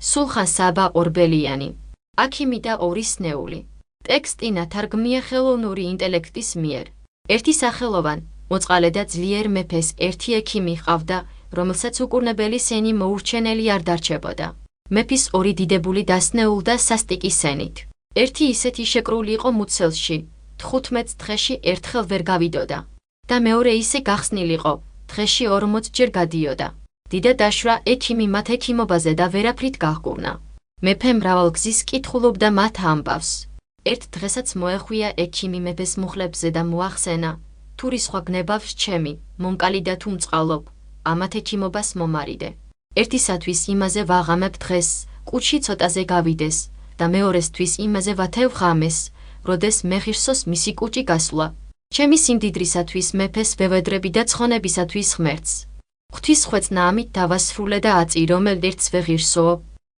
სულხან საბა ყორბელიანი. აქიმი და ორი სნეული. ტექსტი ნათარგმნია ხელოვნური ინტელექტის მიერ. ერთი სახელოვან, მოწყალე და ძლიერ მეფეს ერთი ექიმი ჰყავდა, რომელსაც უკურნებელი სენი მოურჩენელი არ დარჩებოდა. მეფის ორი დიდებული დასნეულდა სასტიკი სენით. ერთი ისეთი შეკრული იყო მუცელში, 15 დღეში ერთხელ ვერ გავიდოდა და მეორე ისე გახსნილიყო, დღეში 40 ჯერ გადიოდა. დიდად დაშვრა ექიმი მათ ექიმობაზე და ვერაფრით გაჰკურნა. მეფე მრავალგზის კითხულობდა მათ ამბავს. ერთ დღესაც მოეხვია ექიმი მეფეს მუხლებზე და მოახსენა, თუ რისხვა გნებავს ჩემი, მომკალი და თუ მწყალობ, ამათ ექიმობას მომარიდე. ერთისათვის იმაზე ვაღამებ დღეს, კუჩი ცოტაზე გავიდეს და მეორესთვის იმაზე ვათევ ღამეს, როდეს მეხირსოს მისი კუჭი გასვლა. ჩემი სიმდიდრისათვის მეფეს ვევედრები და ცხონებისათვის ღმერთს. ღვთის ხვეწნა ამით დავასრულე და აწი, რომელერც ვეღირსო.